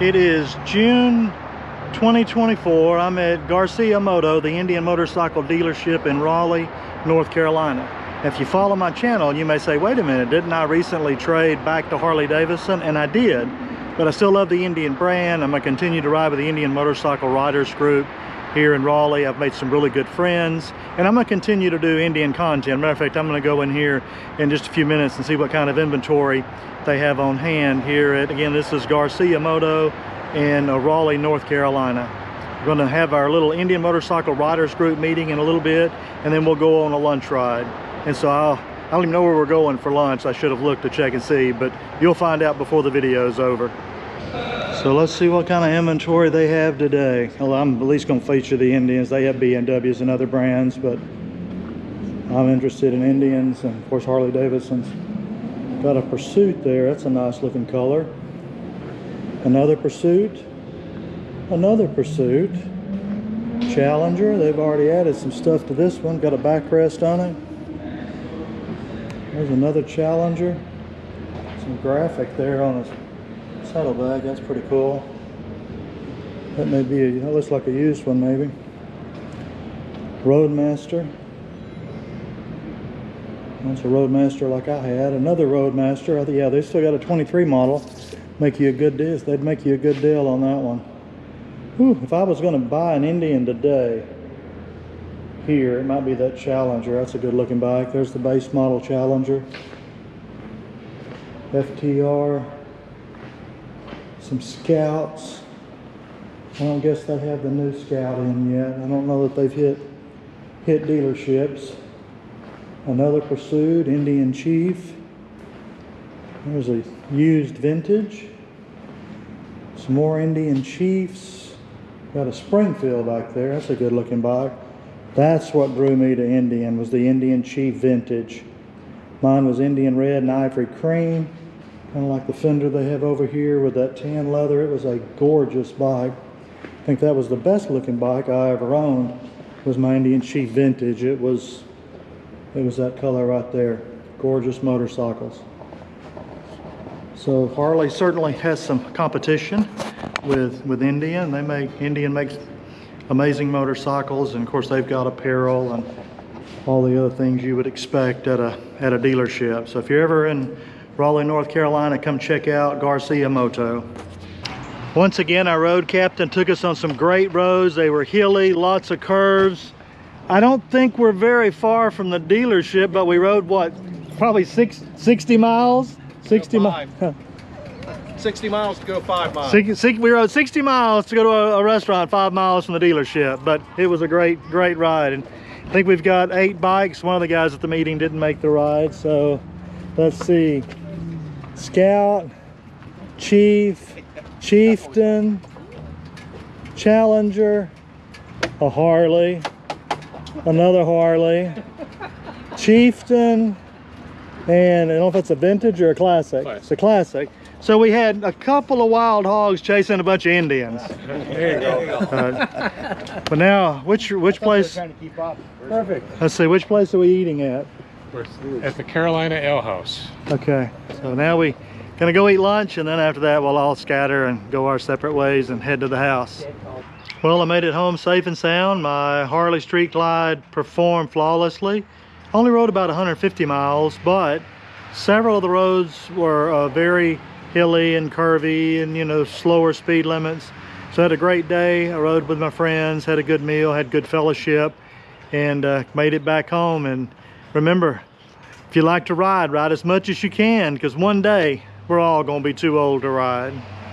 It is June 2024. I'm at Garcia Moto, the Indian motorcycle dealership in Raleigh, North Carolina. If you follow my channel, you may say, wait a minute, didn't I recently trade back to Harley Davidson? And I did, but I still love the Indian brand. I'm gonna continue to ride with the Indian Motorcycle Riders Group here in Raleigh. I've made some really good friends, and I'm gonna continue to do Indian content. Matter of fact, I'm gonna go in here in just a few minutes and see what kind of inventory they have on hand here at, again, this is Garcia Moto in Raleigh, North Carolina. We're gonna have our little Indian Motorcycle Riders Group meeting in a little bit, and then we'll go on a lunch ride. And so I don't even know where we're going for lunch. I should have looked to check and see, but you'll find out before the video is over. So let's see what kind of inventory they have today. Well, I'm at least gonna feature the Indians. They have BMWs and other brands, but I'm interested in Indians and of course Harley Davidsons. Got a Pursuit there, that's a nice looking color. Another Pursuit, another Pursuit. Challenger, they've already added some stuff to this one. Got a backrest on it. There's another Challenger. Some graphic there on the saddlebag, that's pretty cool. That may be, that looks like a used one maybe. Roadmaster. That's a Roadmaster like I had. Another Roadmaster. Yeah, they still got a 23 model. Make you a good deal. They'd make you a good deal on that one. Whew, if I was going to buy an Indian today, here, it might be that Challenger. That's a good looking bike. There's the base model Challenger. FTR. Some Scouts. I don't guess they have the new Scout in yet. I don't know that they've hit dealerships. Another Pursuit, Indian Chief. There's a used vintage. Some more Indian Chiefs. Got a Springfield back there. That's a good looking bike. That's what drew me to Indian, was the Indian Chief vintage. Mine was Indian Red and Ivory Cream. Kind of like the fender they have over here with that tan leather. It was a gorgeous bike. I think that was the best looking bike I ever owned, was my Indian Chief vintage. It was that color right there. Gorgeous motorcycles. So Harley certainly has some competition with Indian. Indian makes amazing motorcycles, and of course they've got apparel and all the other things you would expect at a dealership. So if you're ever in Raleigh, North Carolina, come check out Garcia Moto. Once again, our road captain took us on some great roads. They were hilly, lots of curves. I don't think we're very far from the dealership, but we rode what, probably 60 miles? 60 miles. 60 miles to go 5 miles. We rode 60 miles to go to a restaurant 5 miles from the dealership, but it was a great ride. And I think we've got 8 bikes. One of the guys at the meeting didn't make the ride, so let's see. Scout, Chief, Chieftain, Challenger, a Harley, another Harley, Chieftain, and I don't know if it's a vintage or a classic. It's a classic. So we had a couple of wild hogs chasing a bunch of Indians. There you go. But now, which place? Trying to keep up. Perfect. Let's see, which place are we eating at? We're at the Carolina Ale House. Okay, so now we gonna go eat lunch, and then after that we'll all scatter and go our separate ways and head to the house. Well, I made it home safe and sound. My Harley Street Glide performed flawlessly. Only rode about 150 miles, but several of the roads were very hilly and curvy and, you know, slower speed limits. So I had a great day. I rode with my friends, had a good meal, had good fellowship, and made it back home. And remember, if you like to ride, ride as much as you can, because one day we're all gonna be too old to ride.